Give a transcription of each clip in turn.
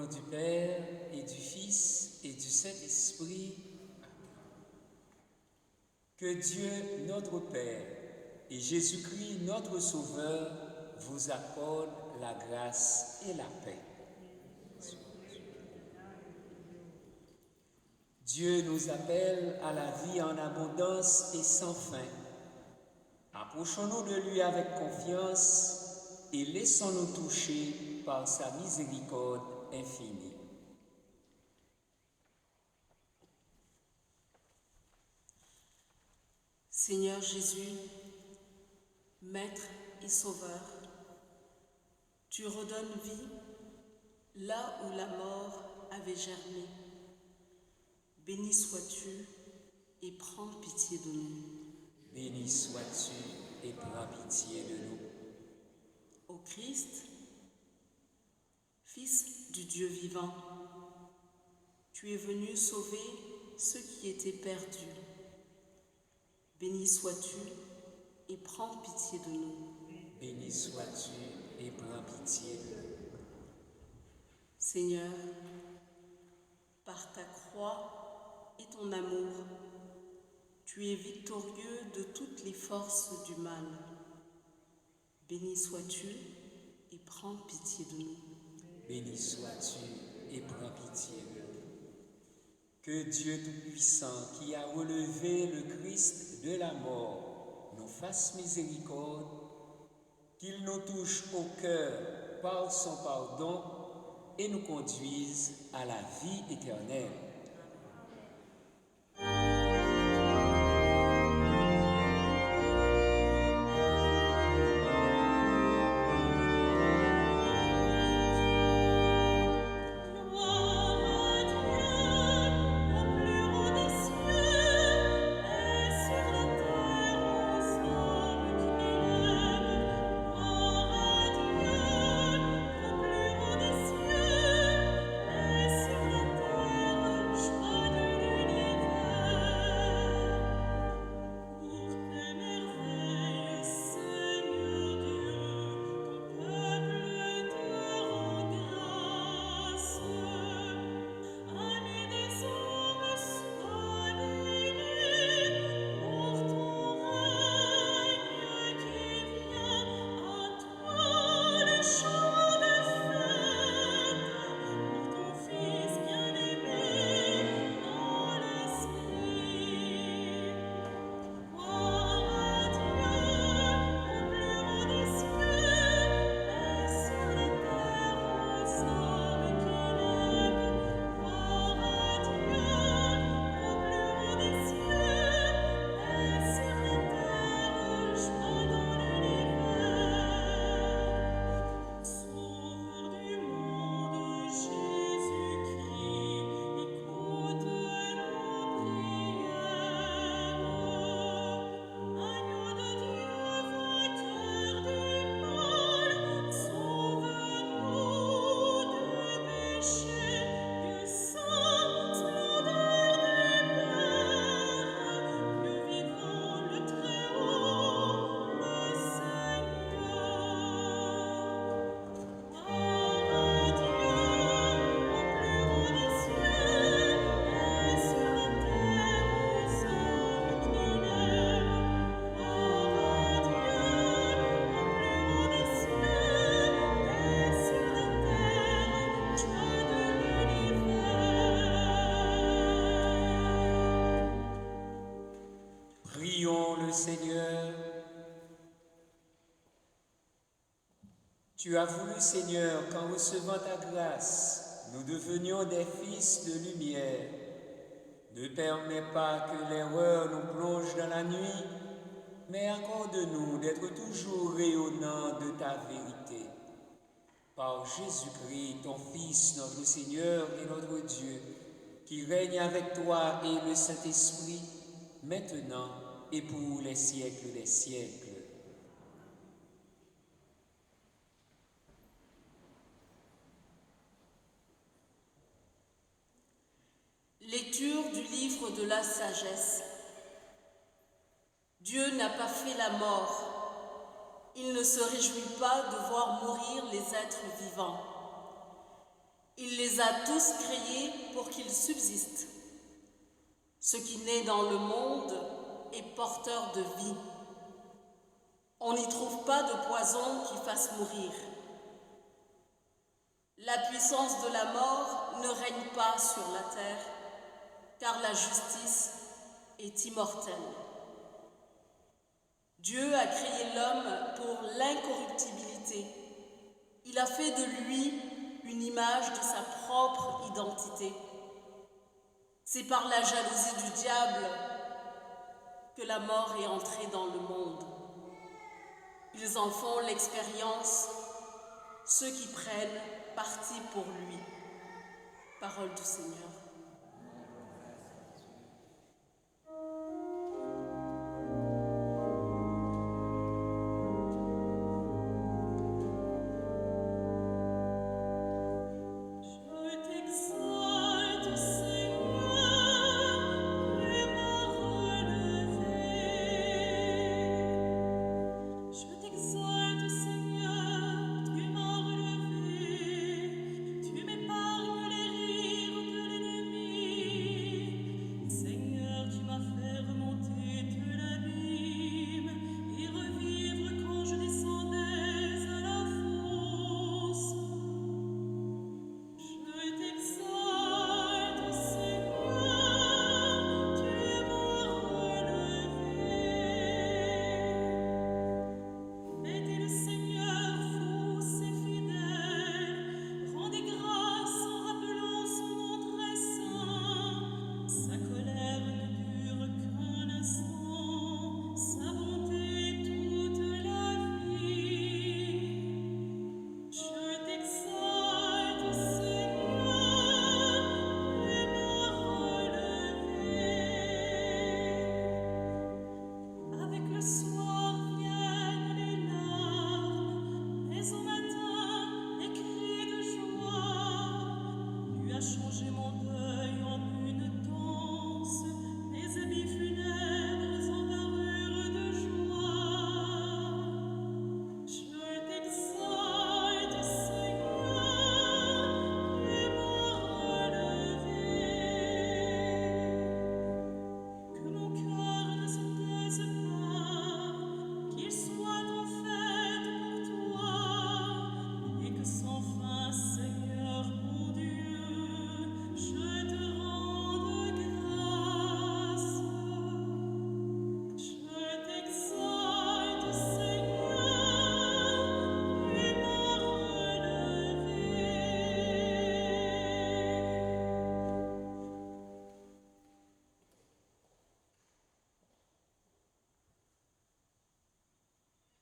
du Père et du Fils et du Saint-Esprit. Que Dieu, notre Père, et Jésus-Christ, notre Sauveur, vous accordent la grâce et la paix. Dieu nous appelle à la vie en abondance et sans fin. Approchons-nous de lui avec confiance et laissons-nous toucher par sa miséricorde infinie. Seigneur Jésus, Maître et Sauveur, tu redonnes vie là où la mort avait germé. Béni sois-tu et prends pitié de nous. Béni sois-tu et prends pitié de nous. Ô Christ, Fils du Dieu vivant, tu es venu sauver ceux qui étaient perdus. Béni sois-tu et prends pitié de nous. Béni sois-tu et prends pitié de nous. Seigneur, par ta croix et ton amour, tu es victorieux de toutes les forces du mal. Béni sois-tu et prends pitié de nous. Béni sois-tu et prends pitié de nous. Que Dieu Tout-Puissant, qui a relevé le Christ de la mort, nous fasse miséricorde, qu'il nous touche au cœur par son pardon et nous conduise à la vie éternelle. Prions le Seigneur. Tu as voulu, Seigneur, qu'en recevant ta grâce, nous devenions des fils de lumière. Ne permets pas que l'erreur nous plonge dans la nuit, mais accorde-nous d'être toujours rayonnants de ta vérité. Par Jésus-Christ, ton Fils, notre Seigneur et notre Dieu, qui règne avec toi et le Saint-Esprit, maintenant et pour les siècles des siècles. Lecture du livre de la sagesse. Dieu n'a pas fait la mort. Il ne se réjouit pas de voir mourir les êtres vivants. Il les a tous créés pour qu'ils subsistent. Ce qui naît dans le monde est porteur de vie. On n'y trouve pas de poison qui fasse mourir. La puissance de la mort ne règne pas sur la terre, car la justice est immortelle. Dieu a créé l'homme pour l'incorruptibilité. Il a fait de lui une image de sa propre identité. C'est par la jalousie du diable que la mort est entrée dans le monde. Ils en font l'expérience, ceux qui prennent parti pour lui. Parole du Seigneur.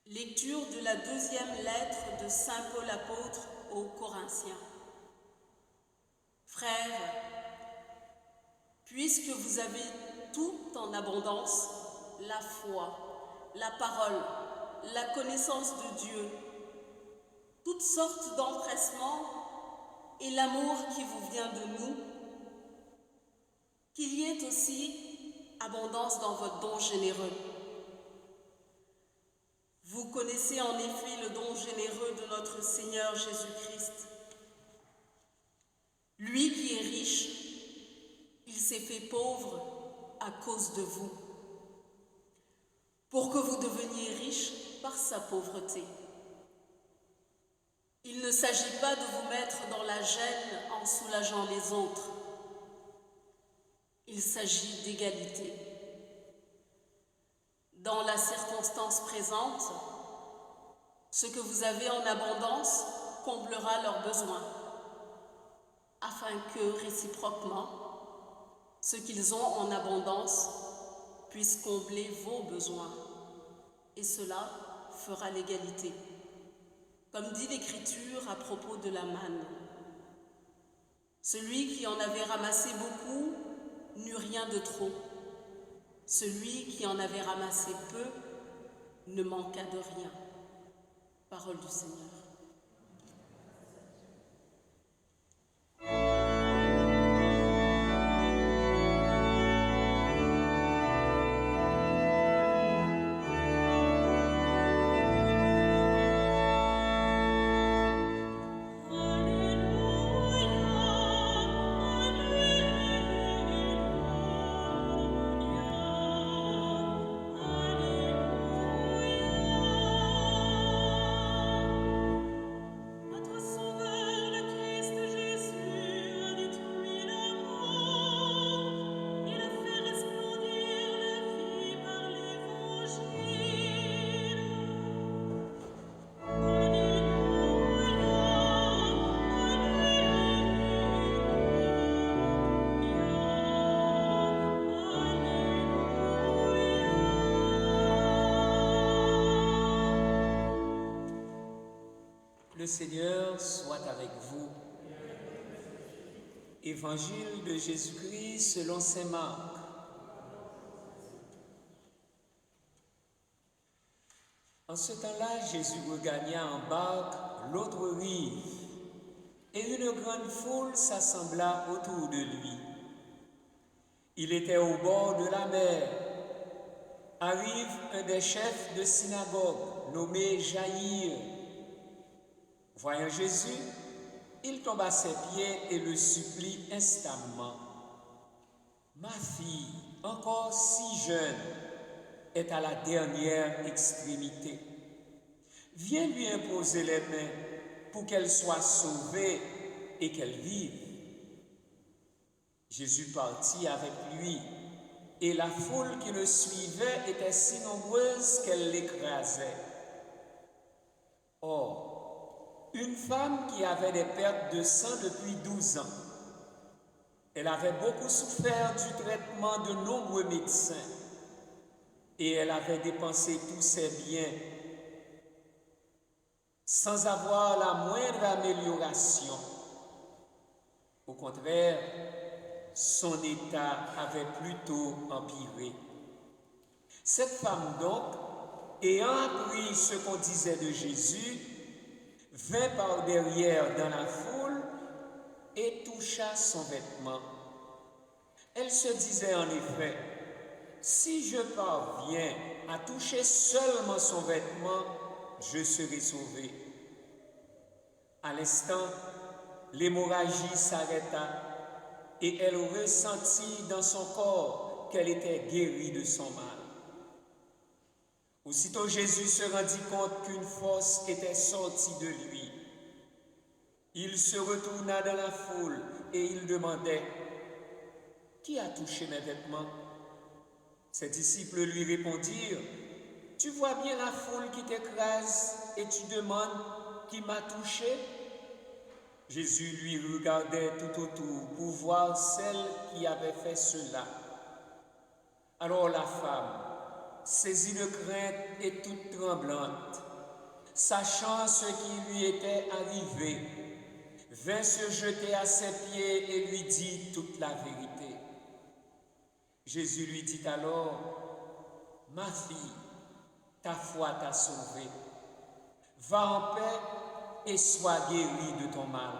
Lecture de la deuxième lettre de Saint Paul apôtre aux Corinthiens. Frères, puisque vous avez tout en abondance, la foi, la parole, la connaissance de Dieu, toutes sortes d'empressements et l'amour qui vous vient de nous, qu'il y ait aussi abondance dans votre don généreux. Vous connaissez en effet le don généreux de notre Seigneur Jésus-Christ. Lui qui est riche, il s'est fait pauvre à cause de vous, pour que vous deveniez riches par sa pauvreté. Il ne s'agit pas de vous mettre dans la gêne en soulageant les autres. Il s'agit d'égalité. Dans la circonstance présente, ce que vous avez en abondance comblera leurs besoins, afin que, réciproquement, ce qu'ils ont en abondance puisse combler vos besoins, et cela fera l'égalité. Comme dit l'Écriture à propos de la manne, celui qui en avait ramassé beaucoup n'eut rien de trop. Celui qui en avait ramassé peu ne manqua de rien. Parole du Seigneur. Alléluia. Le Seigneur soit avec vous. Évangile de Jésus-Christ selon saint Marc. En ce temps-là, Jésus regagna en barque l'autre rive, et une grande foule s'assembla autour de lui. Il était au bord de la mer. Arrive un des chefs de synagogue, nommé Jaïr. Voyant Jésus, il tombe à ses pieds et le supplie instamment. Ma fille, encore si jeune, est à la dernière extrémité. Viens lui imposer les mains pour qu'elle soit sauvée et qu'elle vive. Jésus partit avec lui, et la foule qui le suivait était si nombreuse qu'elle l'écrasait. Or, une femme qui avait des pertes de sang depuis 12 ans, elle avait beaucoup souffert du traitement de nombreux médecins, et elle avait dépensé tous ses biens sans avoir la moindre amélioration. Au contraire, son état avait plutôt empiré. Cette femme donc, ayant appris ce qu'on disait de Jésus, vint par derrière dans la foule et toucha son vêtement. Elle se disait en effet, si je parviens à toucher seulement son vêtement, je serai sauvée. À l'instant, l'hémorragie s'arrêta et elle ressentit dans son corps qu'elle était guérie de son mal. Aussitôt Jésus se rendit compte qu'une force était sortie de lui. Il se retourna dans la foule et il demandait, « Qui a touché mes vêtements ?» Ses disciples lui répondirent, « Tu vois bien la foule qui t'écrase et tu demandes qui m'a touché ?» Jésus lui regardait tout autour pour voir celle qui avait fait cela. Alors la femme, saisie de crainte et toute tremblante, sachant ce qui lui était arrivé, vint se jeter à ses pieds et lui dit toute la vérité. Jésus lui dit alors, « Ma fille, ta foi t'a sauvée. Va en paix et sois guérie de ton mal. »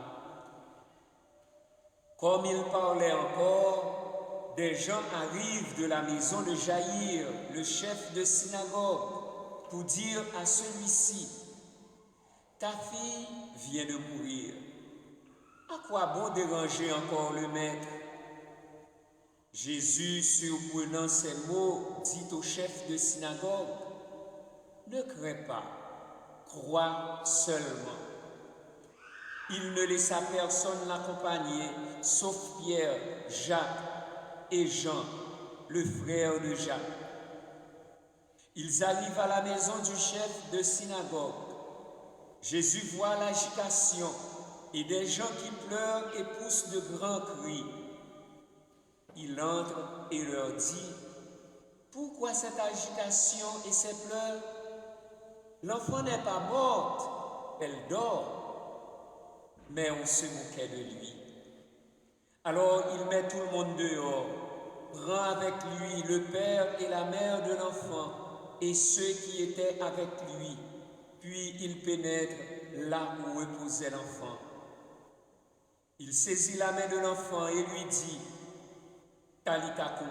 Comme il parlait encore, des gens arrivent de la maison de Jaïr, le chef de synagogue, pour dire à celui-ci, « Ta fille vient de mourir. À quoi bon déranger encore le maître ?» Jésus, surprenant ces mots, dit au chef de synagogue, « Ne crains pas, crois seulement. » Il ne laissa personne l'accompagner, sauf Pierre, Jacques et Jean, le frère de Jacques. Ils arrivent à la maison du chef de synagogue. Jésus voit l'agitation et des gens qui pleurent et poussent de grands cris. Il entre et leur dit, « Pourquoi cette agitation et ces pleurs? L'enfant n'est pas morte, elle dort. » Mais on se moquait de lui. Alors il met tout le monde dehors, prend avec lui le père et la mère de l'enfant et ceux qui étaient avec lui, puis il pénètre là où reposait l'enfant. Il saisit la main de l'enfant et lui dit, « Talitha koum »,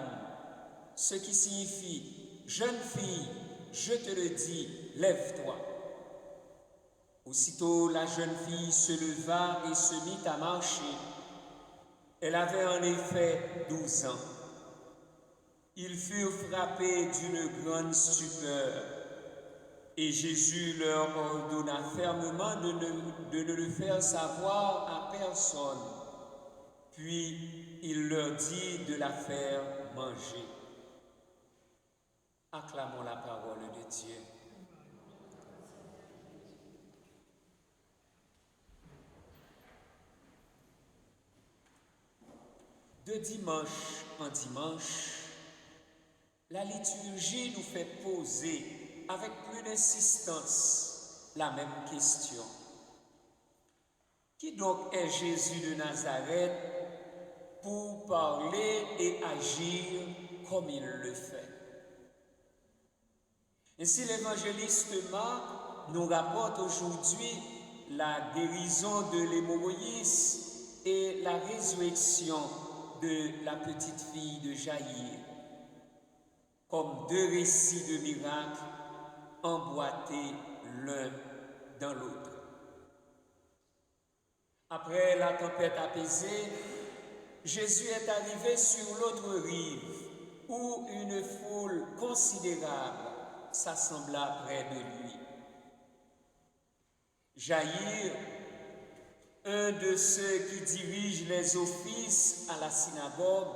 ce qui signifie, « Jeune fille, je te le dis, lève-toi ». Aussitôt la jeune fille se leva et se mit à marcher. Elle avait en effet 12 ans. Ils furent frappés d'une grande stupeur, et Jésus leur ordonna fermement de ne le faire savoir à personne. Puis il leur dit de la faire manger. Acclamons la parole de Dieu. De dimanche en dimanche, la liturgie nous fait poser avec plus d'insistance la même question. Qui donc est Jésus de Nazareth pour parler et agir comme il le fait? Ainsi, l'évangéliste Marc nous rapporte aujourd'hui la guérison de l'hémorroïs et la résurrection de la petite fille de Jaïr, comme deux récits de miracles emboîtés l'un dans l'autre. Après la tempête apaisée, Jésus est arrivé sur l'autre rive, où une foule considérable s'assembla près de lui. Jaïr, un de ceux qui dirigent les offices à la synagogue,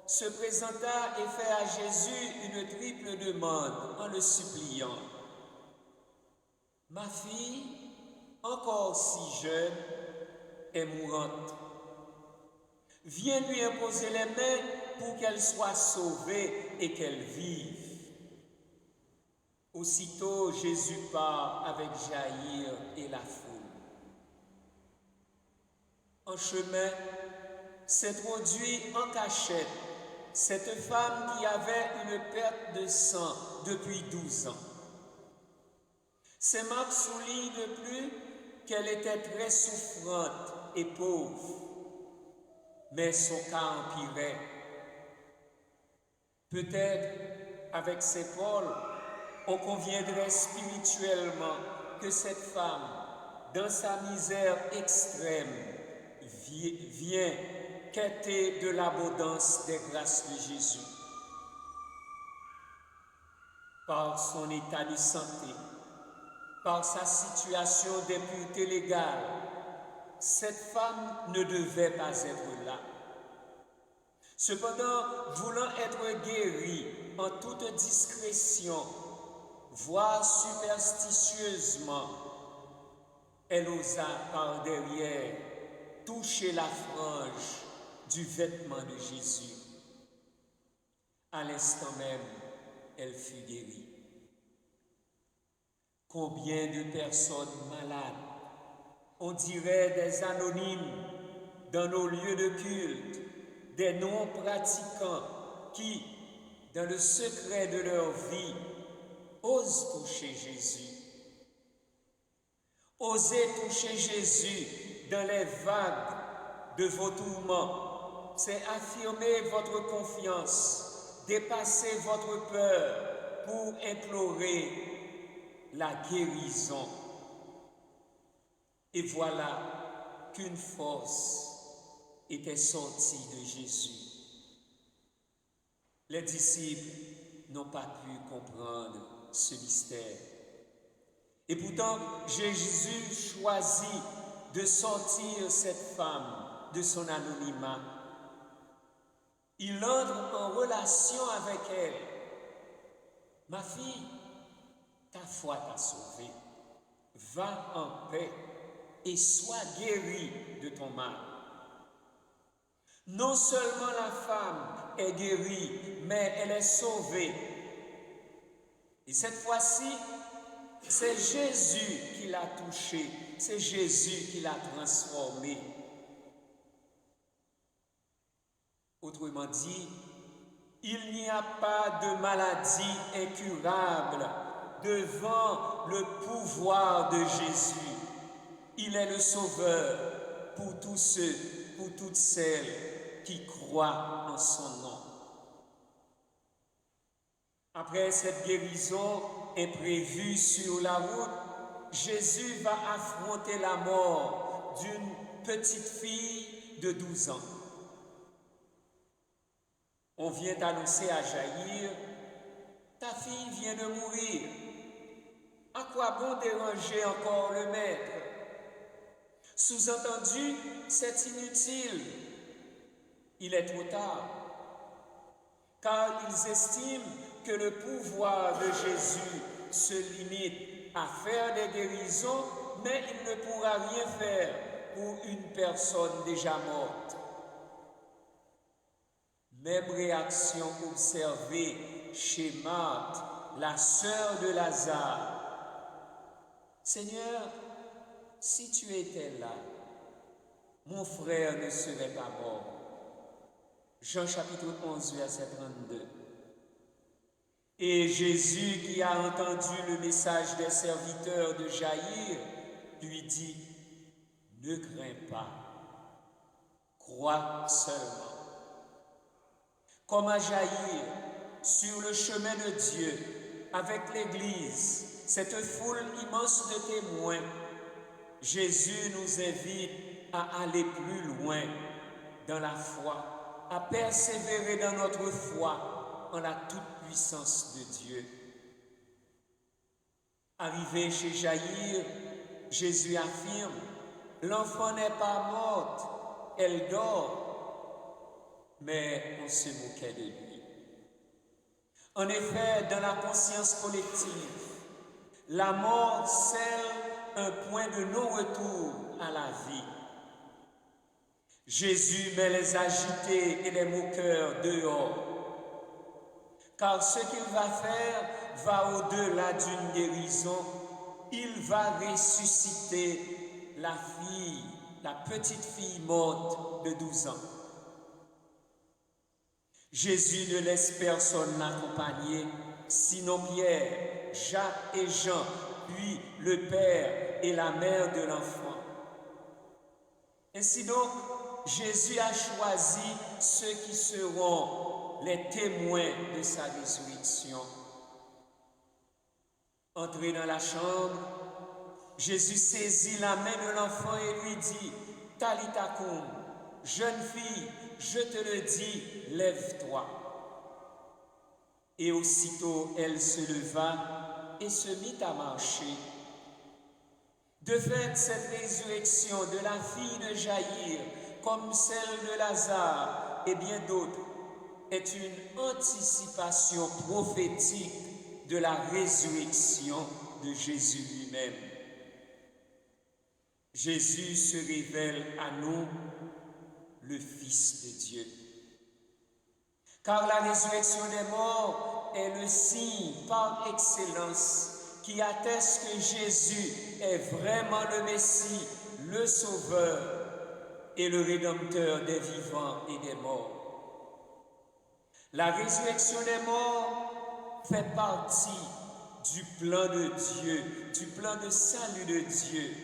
se présenta et fait à Jésus une triple demande en le suppliant. « Ma fille, encore si jeune, est mourante. Viens lui imposer les mains pour qu'elle soit sauvée et qu'elle vive. » Aussitôt, Jésus part avec Jaïr et la foule. En chemin, s'introduit en cachette cette femme qui avait une perte de sang depuis 12 ans. Saint Marc souligne de plus qu'elle était très souffrante et pauvre, mais son cas empirait. Peut-être, avec ces Paul, on conviendrait spirituellement que cette femme, dans sa misère extrême, vient quêter de l'abondance des grâces de Jésus. Par son état de santé, par sa situation d'impureté légale, cette femme ne devait pas être là. Cependant, voulant être guérie en toute discrétion, voire superstitieusement, elle osa par derrière toucher la frange du vêtement de Jésus. À l'instant même, elle fut guérie. Combien de personnes malades, on dirait des anonymes dans nos lieux de culte, des non-pratiquants qui, dans le secret de leur vie, osent toucher Jésus. Osez toucher Jésus dans les vagues de vos tourments. C'est affirmer votre confiance, dépasser votre peur pour implorer la guérison. Et voilà qu'une force était sortie de Jésus. Les disciples n'ont pas pu comprendre ce mystère. Et pourtant, Jésus choisit de sortir cette femme de son anonymat. Il entre en relation avec elle. « Ma fille, ta foi t'a sauvée. Va en paix et sois guérie de ton mal. » Non seulement la femme est guérie, mais elle est sauvée. Et cette fois-ci, c'est Jésus qui l'a touchée, c'est Jésus qui l'a transformée. Autrement dit, il n'y a pas de maladie incurable devant le pouvoir de Jésus. Il est le sauveur pour tous ceux, pour toutes celles qui croient en son nom. Après cette guérison imprévue sur la route, Jésus va affronter la mort d'une petite fille de 12 ans. On vient annoncer à Jaïr, « Ta fille vient de mourir. À quoi bon déranger encore le maître ?» Sous-entendu, c'est inutile. Il est trop tard. Car ils estiment que le pouvoir de Jésus se limite à faire des guérisons, mais il ne pourra rien faire pour une personne déjà morte. Même réaction observée chez Marthe, la sœur de Lazare. « Seigneur, si tu étais là, mon frère ne serait pas mort. Jean chapitre 11, verset 32. Et Jésus, qui a entendu le message des serviteurs de Jaïr, lui dit, ne crains pas, crois seulement. Comme à Jaïr, sur le chemin de Dieu, avec l'Église, cette foule immense de témoins, Jésus nous invite à aller plus loin dans la foi, à persévérer dans notre foi en la toute-puissance de Dieu. Arrivé chez Jaïr, Jésus affirme, l'enfant n'est pas morte, elle dort, mais on se moquait de lui. En effet, dans la conscience collective, la mort scelle un point de non-retour à la vie. Jésus met les agités et les moqueurs dehors, car ce qu'il va faire va au-delà d'une guérison. Il va ressusciter la fille, la petite fille morte de 12 ans. Jésus ne laisse personne l'accompagner, sinon Pierre, Jacques et Jean, puis le père et la mère de l'enfant. Ainsi donc, Jésus a choisi ceux qui seront les témoins de sa résurrection. Entré dans la chambre, Jésus saisit la main de l'enfant et lui dit, Talitha koum, jeune fille, je te le dis, lève-toi. Et aussitôt elle se leva et se mit à marcher. De fait, cette résurrection de la fille de Jaïr, comme celle de Lazare et bien d'autres, est une anticipation prophétique de la résurrection de Jésus lui-même. Jésus se révèle à nous le Fils de Dieu. Car la résurrection des morts est le signe par excellence qui atteste que Jésus est vraiment le Messie, le Sauveur et le Rédempteur des vivants et des morts. La résurrection des morts fait partie du plan de Dieu, du plan de salut de Dieu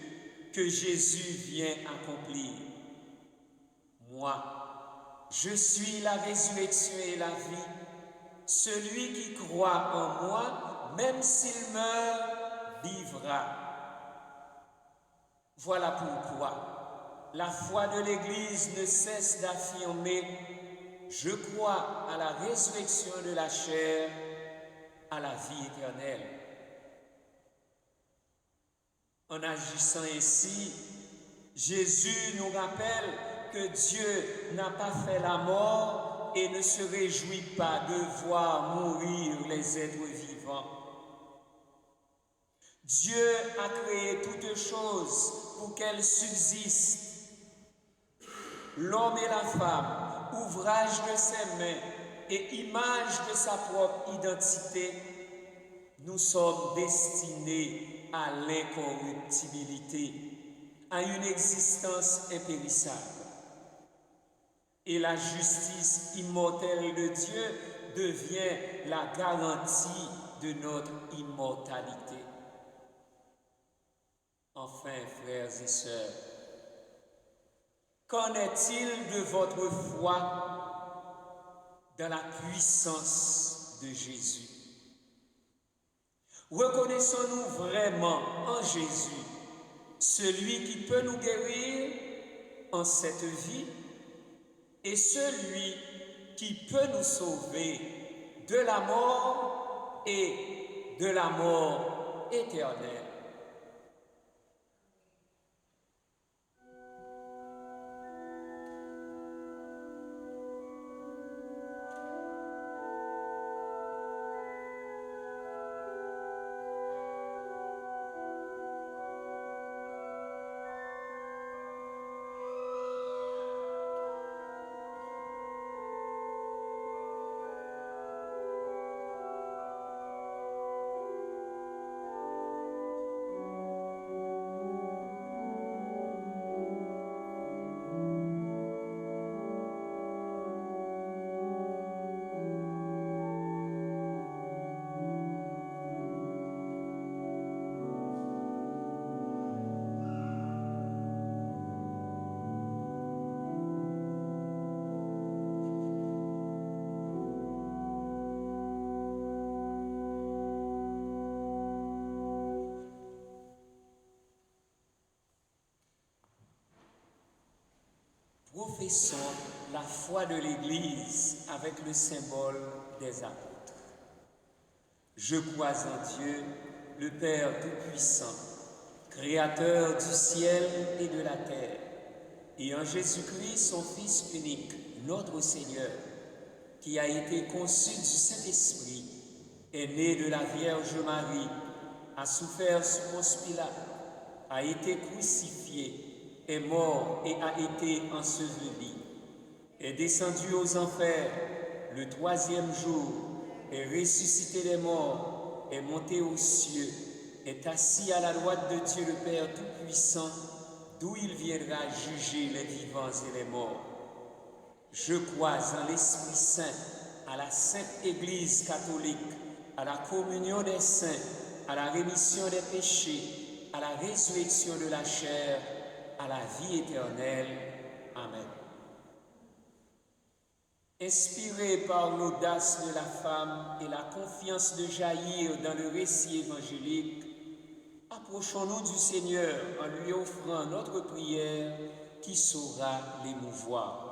que Jésus vient accomplir. Moi, je suis la résurrection et la vie. Celui qui croit en moi, même s'il meurt, vivra. Voilà pourquoi la foi de l'Église ne cesse d'affirmer « Je crois à la résurrection de la chair, à la vie éternelle ». En agissant ainsi, Jésus nous rappelle que Dieu n'a pas fait la mort et ne se réjouit pas de voir mourir les êtres vivants. Dieu a créé toutes choses pour qu'elles subsistent. L'homme et la femme, ouvrage de ses mains et image de sa propre identité, nous sommes destinés à l'incorruptibilité, à une existence impérissable. Et la justice immortelle de Dieu devient la garantie de notre immortalité. Enfin, frères et sœurs, qu'en est-il de votre foi dans la puissance de Jésus? Reconnaissons-nous vraiment en Jésus, celui qui peut nous guérir en cette vie et celui qui peut nous sauver de la mort et de la mort éternelle. professons la foi de l'Église avec le symbole des apôtres. Je crois en Dieu, le Père Tout-Puissant, Créateur du ciel et de la terre, et en Jésus-Christ, son Fils unique, notre Seigneur, qui a été conçu du Saint-Esprit, est né de la Vierge Marie, a souffert sous Ponce Pilate, a été crucifié, est mort et a été enseveli, est descendu aux enfers le troisième jour, est ressuscité des morts, est monté aux cieux, est assis à la droite de Dieu le Père Tout-Puissant, d'où il viendra juger les vivants et les morts. Je crois en l'Esprit Saint, à la Sainte Église catholique, à la communion des saints, à la rémission des péchés, à la résurrection de la chair, à la vie éternelle. Amen. Inspirés par l'audace de la femme et la confiance de Jaïr dans le récit évangélique, approchons-nous du Seigneur en lui offrant notre prière qui saura l'émouvoir.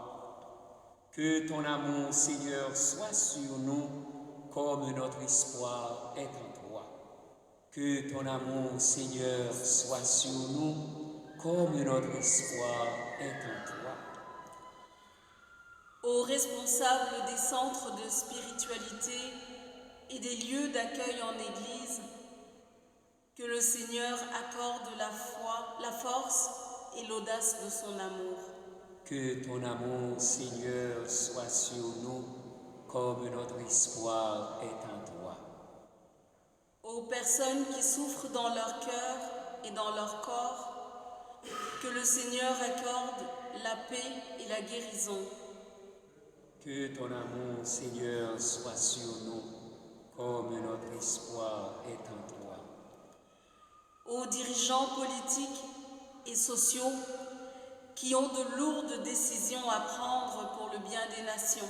Que ton amour, Seigneur, soit sur nous comme notre espoir est en toi. Que ton amour, Seigneur, soit sur nous comme notre espoir est en toi. Aux responsables des centres de spiritualité et des lieux d'accueil en Église, que le Seigneur accorde la foi, la force et l'audace de son amour. Que ton amour, Seigneur, soit sur nous comme notre espoir est en toi. Aux personnes qui souffrent dans leur cœur et dans leur corps, que le Seigneur accorde la paix et la guérison. Que ton amour, Seigneur, soit sur nous comme notre espoir est en toi. Aux dirigeants politiques et sociaux qui ont de lourdes décisions à prendre pour le bien des nations,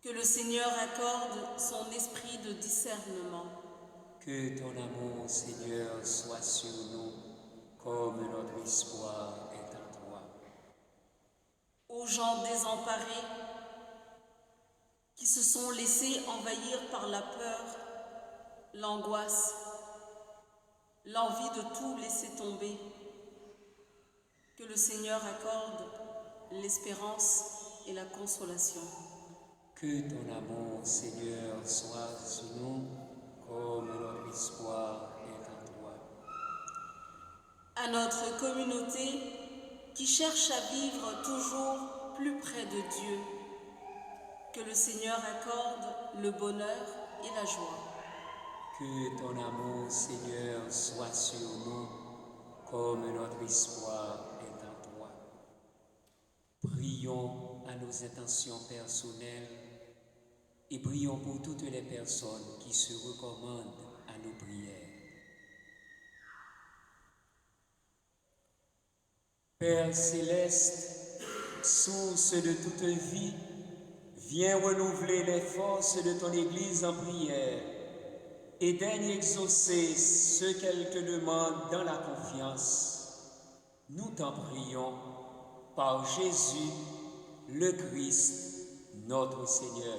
que le Seigneur accorde son esprit de discernement. Que ton amour, Seigneur, soit sur nous comme notre espoir est en toi. Aux gens désemparés qui se sont laissés envahir par la peur, l'angoisse, l'envie de tout laisser tomber, que le Seigneur accorde l'espérance et la consolation. Que ton amour, Seigneur, soit sur nous comme notre espoir est en toi. À notre communauté qui cherche à vivre toujours plus près de Dieu, que le Seigneur accorde le bonheur et la joie. Que ton amour, Seigneur, soit sur nous comme notre espoir est en toi. Prions à nos intentions personnelles et prions pour toutes les personnes qui se recommandent à nos prières. Père céleste, source de toute vie, viens renouveler les forces de ton Église en prière et daigne exaucer ce qu'elle te demande dans la confiance. Nous t'en prions par Jésus, le Christ, notre Seigneur.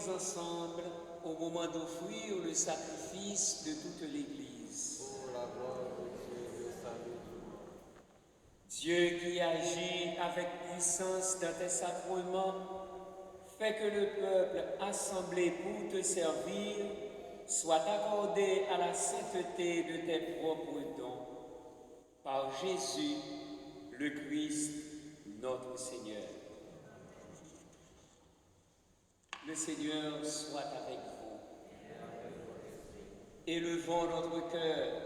prions ensemble au moment d'offrir le sacrifice de toute l'Église. Pour la gloire de Dieu et le salut du monde. Dieu qui agit avec puissance dans tes sacrements, fais que le peuple assemblé pour te servir soit accordé à la sainteté de tes propres dons. Par Jésus, le Christ, notre Seigneur. Le Seigneur soit avec vous. Élevons notre cœur.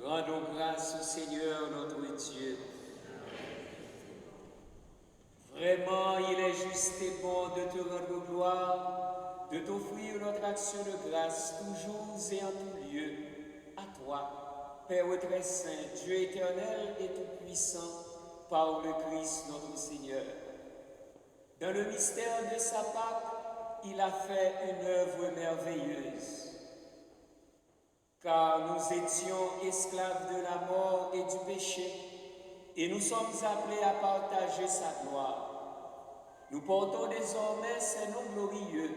Rendons grâce au Seigneur notre Dieu. Vraiment, il est juste et bon de te rendre gloire, de t'offrir notre action de grâce toujours et en tout lieu. À toi, Père très saint, Dieu éternel et tout-puissant, par le Christ notre Seigneur. Dans le mystère de sa Pâque, il a fait une œuvre merveilleuse. Car nous étions esclaves de la mort et du péché, et nous sommes appelés à partager sa gloire. Nous portons désormais ces noms glorieux: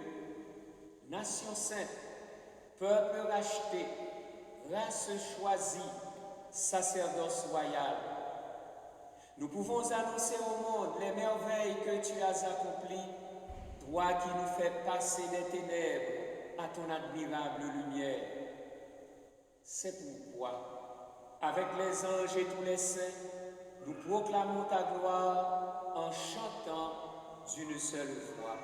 nation sainte, peuple racheté, race choisie, sacerdoce royal. Nous pouvons annoncer au monde les merveilles que tu as accomplies, toi qui nous fais passer des ténèbres à ton admirable lumière. C'est pourquoi, avec les anges et tous les saints, nous proclamons ta gloire en chantant d'une seule voix.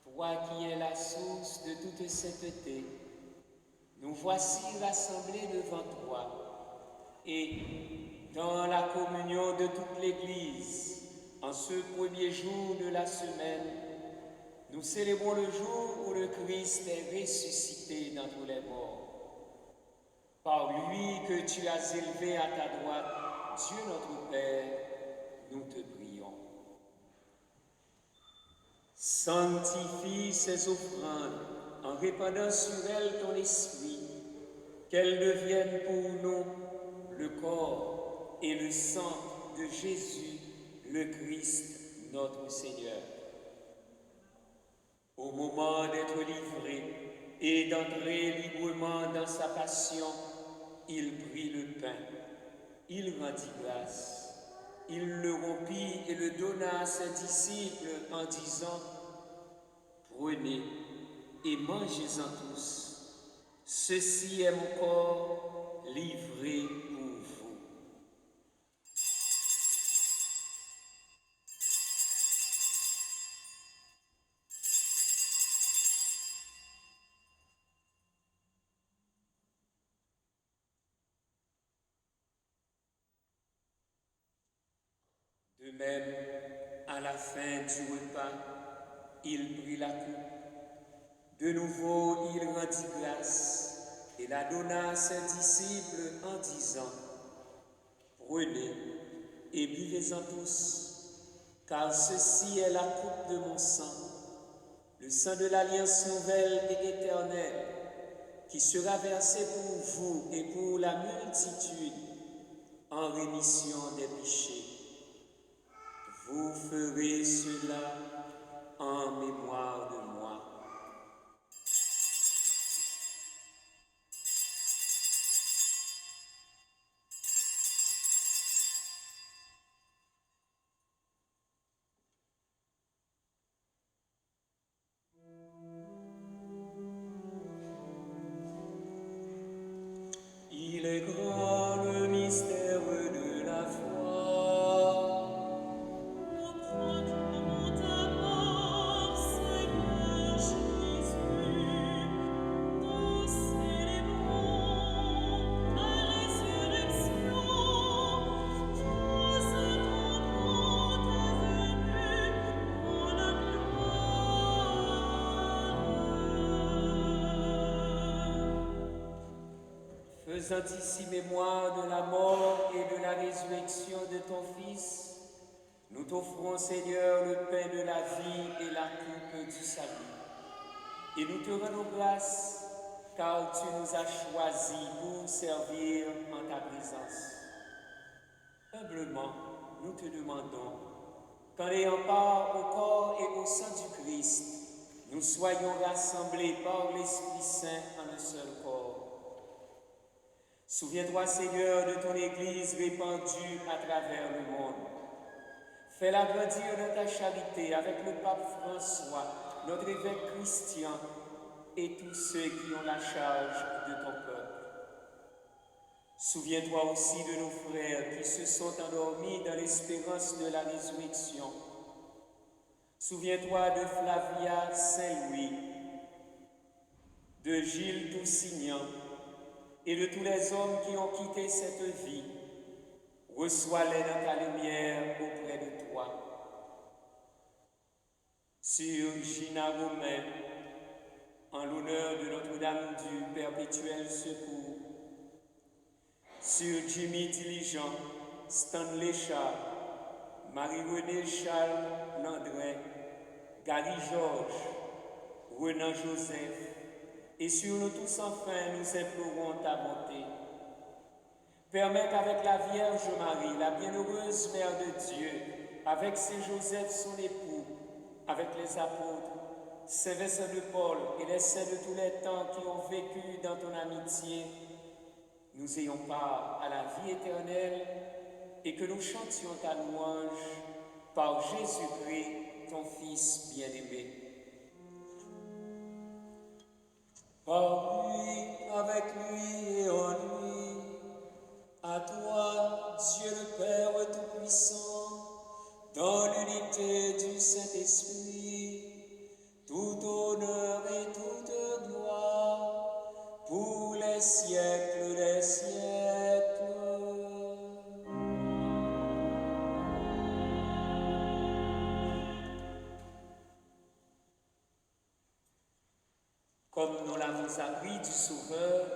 Toi qui es la source de toute sainteté, nous voici rassemblés devant toi et dans la communion de toute l'Église, en ce premier jour de la semaine, nous célébrons le jour où le Christ est ressuscité d'entre les morts. Par lui que tu as élevé à ta droite, Dieu notre Père, nous te prions. Sanctifie ces offrandes en répandant sur elles ton esprit, qu'elles deviennent pour nous le corps et le sang de Jésus, le Christ, notre Seigneur. Au moment d'être livré et d'entrer librement dans sa passion, il prit le pain, il rendit grâce. Il le rompit et le donna à ses disciples en disant: prenez et mangez-en tous. Ceci est mon corps livré pour vous. De même, à la fin du repas, il prit la coupe. De nouveau, il rendit grâce et la donna à ses disciples en disant: prenez et buvez-en tous, car ceci est la coupe de mon sang, le sang de l'alliance nouvelle et éternelle, qui sera versé pour vous et pour la multitude en rémission des péchés. Vous ferez cela en mémoire de moi. faisant ici mémoire de la mort et de la résurrection de ton Fils, nous t'offrons, Seigneur, le pain de la vie et la coupe du salut. Et nous te rendons grâce, car tu nous as choisis pour servir en ta présence. Humblement, nous te demandons qu'en ayant part au corps et au sang du Christ, nous soyons rassemblés par l'Esprit Saint en un seul corps. Souviens-toi, Seigneur, de ton Église répandue à travers le monde. Fais-la grandir de ta charité avec le pape François, notre évêque Christian et tous ceux qui ont la charge de ton peuple. Souviens-toi aussi de nos frères qui se sont endormis dans l'espérance de la résurrection. Souviens-toi de Flavia Saint-Louis, de Gilles Toussignan et de tous les hommes qui ont quitté cette vie. Reçois-les dans ta lumière auprès de toi. Sur Gina Romain, en l'honneur de Notre-Dame du Perpétuel Secours. Sur Jimmy Diligent, Stanley Charles, Marie-Renée Charles Landrin, Gary Georges, Renan Joseph, et sur nous tous enfin, nous implorons ta bonté. Permets qu'avec la Vierge Marie, la bienheureuse Mère de Dieu, avec Saint Joseph son époux, avec les apôtres, Saint Vincent de Paul et les saints de tous les temps qui ont vécu dans ton amitié, nous ayons part à la vie éternelle et que nous chantions ta louange par Jésus-Christ, ton Fils bien-aimé. Par lui, avec lui et en lui, à toi, Dieu le Père Tout-Puissant, dans l'unité du Saint-Esprit, tout honneur et toute gloire, pour les siècles des siècles. Comme nous l'avons appris du Sauveur,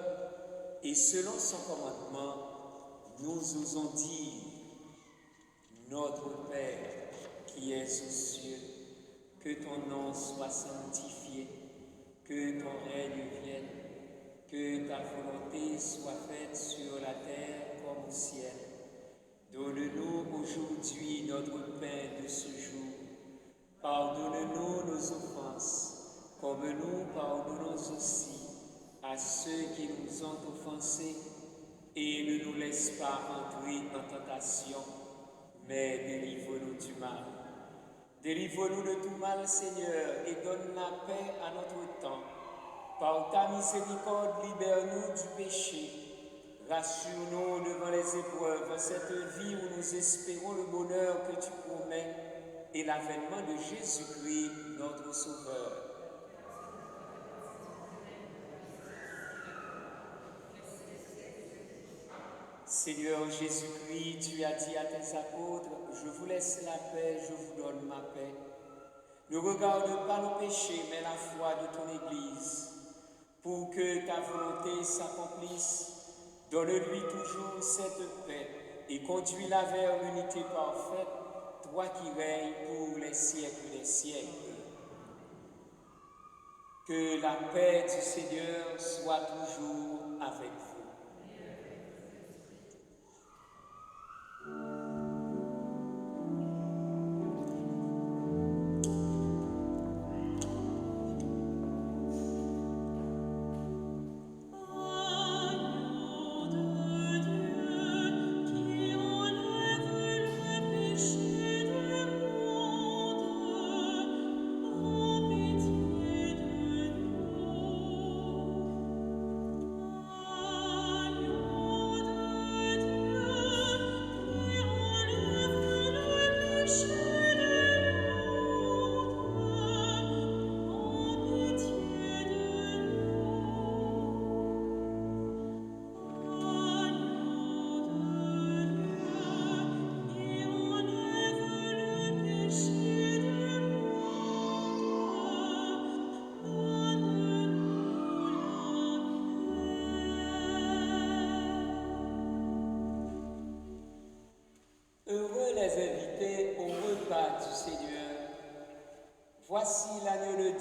et selon son commandement, nous osons dire: Notre Père qui es aux cieux, que ton nom soit sanctifié, que ton règne vienne, que ta volonté soit faite sur la terre comme au ciel. Donne-nous aujourd'hui notre pain de ce jour. Pardonne-nous nos offenses, comme nous pardonnons aussi à ceux qui nous ont offensés, et ne nous laisse pas entrer en tentation, mais délivre-nous du mal. Délivre-nous de tout mal, Seigneur, et donne la paix à notre temps. Par ta miséricorde, libère-nous du péché. Rassure-nous devant les épreuves, en cette vie où nous espérons le bonheur que tu promets et l'avènement de Jésus-Christ, notre Sauveur. Seigneur Jésus-Christ, tu as dit à tes apôtres: je vous laisse la paix, je vous donne ma paix. Ne regarde pas nos péchés, mais la foi de ton Église. Pour que ta volonté s'accomplisse, donne-lui toujours cette paix et conduis-la vers l'unité parfaite, toi qui règnes pour les siècles des siècles. Que la paix du Seigneur soit toujours avec vous. Oh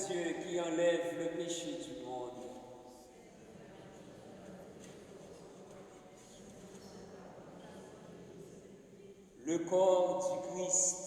Dieu qui enlève le péché du monde. Le corps du Christ.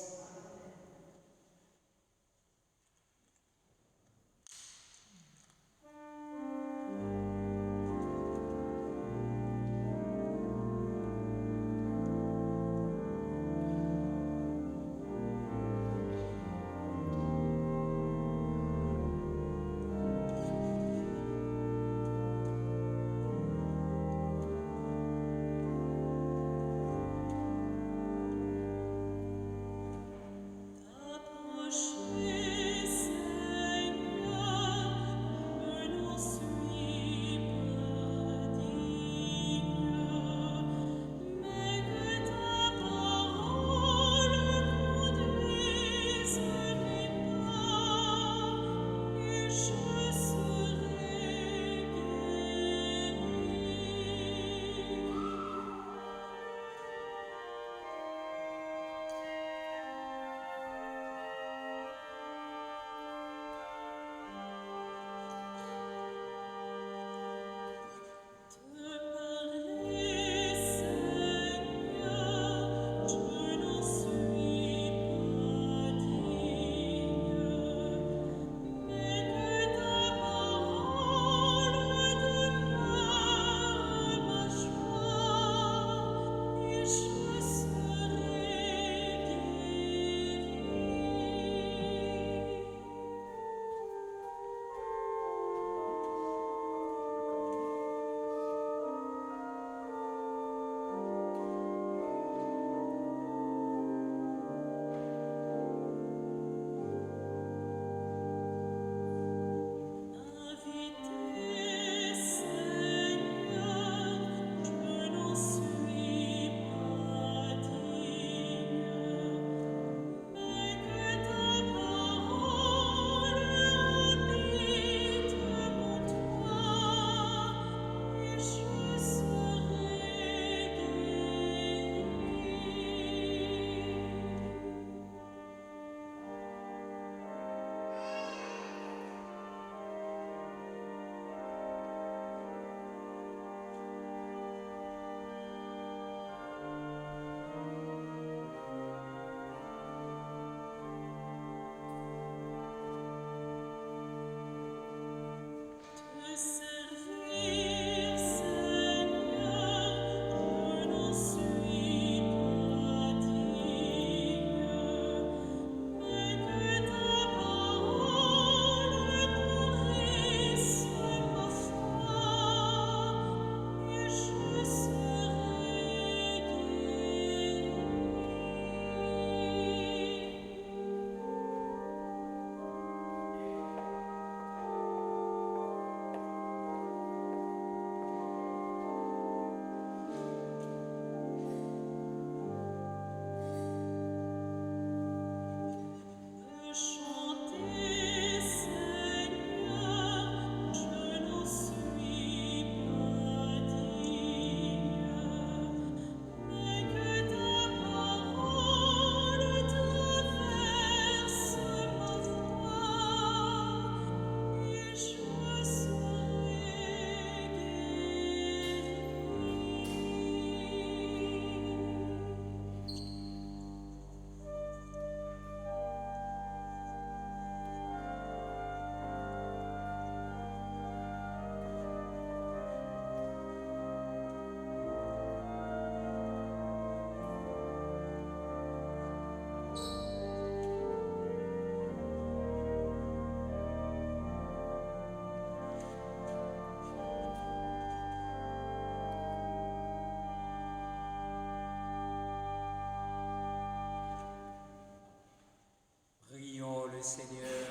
Le Seigneur,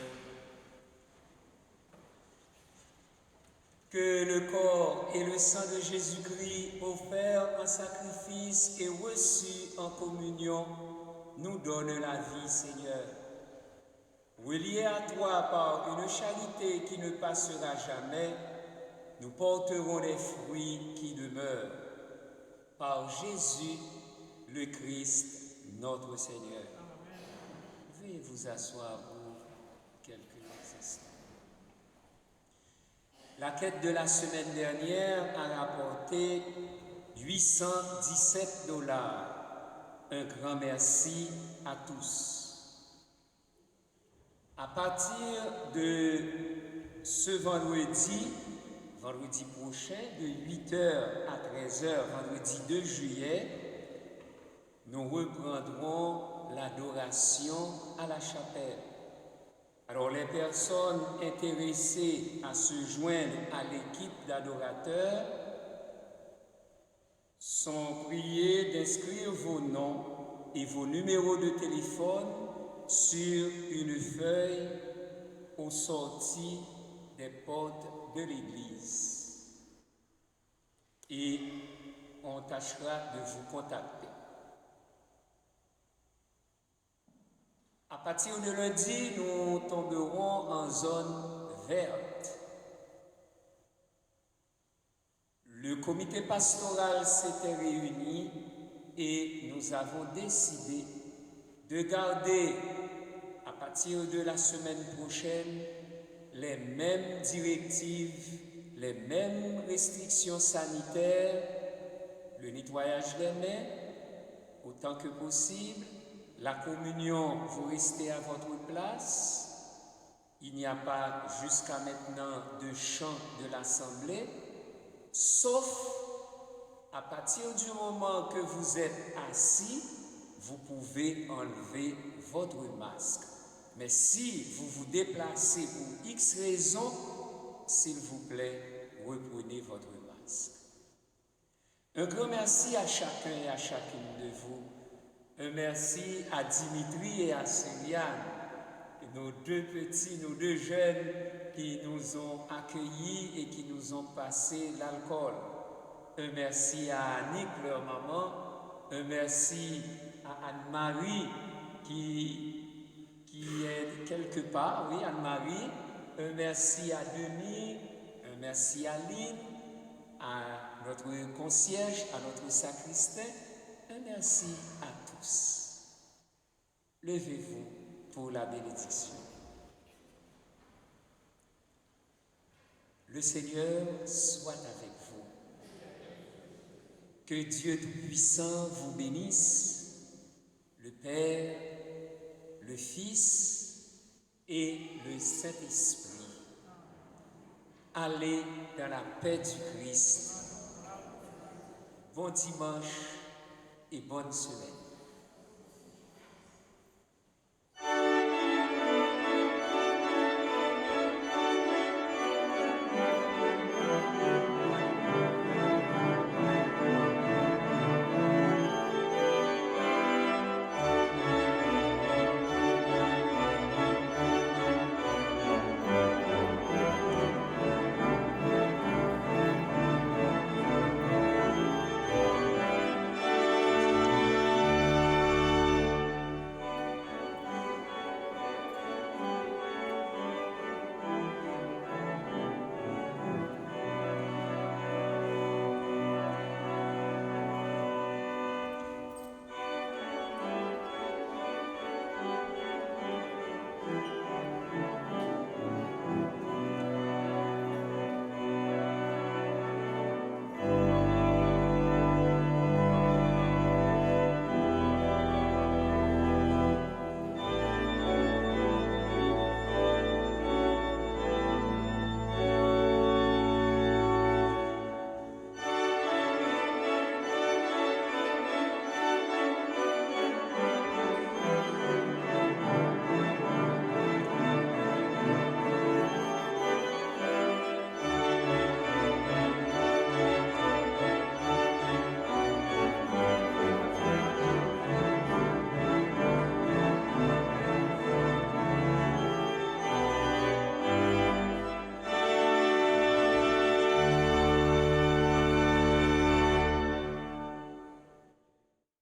que le corps et le sang de Jésus-Christ offerts en sacrifice et reçus en communion nous donnent la vie, Seigneur. Reliés à toi par une charité qui ne passera jamais, nous porterons des fruits qui demeurent. Par Jésus, le Christ, notre Seigneur. Veuillez vous asseoir pour quelques instants. La quête de la semaine dernière a rapporté $817. Un grand merci à tous. À partir de ce vendredi prochain, de 8h à 13h, vendredi 2 juillet, nous reprendrons l'adoration à la chapelle. Alors les personnes intéressées à se joindre à l'équipe d'adorateurs sont priées d'inscrire vos noms et vos numéros de téléphone sur une feuille aux sorties des portes de l'église. Et on tâchera de vous contacter. À partir de lundi, nous tomberons en zone verte. Le comité pastoral s'était réuni et nous avons décidé de garder, à partir de la semaine prochaine, les mêmes directives, les mêmes restrictions sanitaires, le nettoyage des mains autant que possible, la communion, vous restez à votre place, il n'y a pas jusqu'à maintenant de chant de l'assemblée, sauf à partir du moment que vous êtes assis, vous pouvez enlever votre masque. Mais si vous vous déplacez pour X raison, s'il vous plaît, reprenez votre masque. Un grand merci à chacun et à chacune de vous. Un merci à Dimitri et à Céliane, nos deux petits, nos deux jeunes qui nous ont accueillis et qui nous ont passé l'alcool. Un merci à Annick, leur maman. Un merci à Anne-Marie qui est quelque part, oui, Anne-Marie. Un merci à Denis, un merci à Lynn, à notre concierge, à notre sacristain. Un merci à tous. Levez-vous pour la bénédiction. Le Seigneur soit avec vous. Que Dieu Tout-Puissant vous bénisse, le Père, le Fils et le Saint-Esprit. Allez dans la paix du Christ. Bon dimanche et bonne semaine.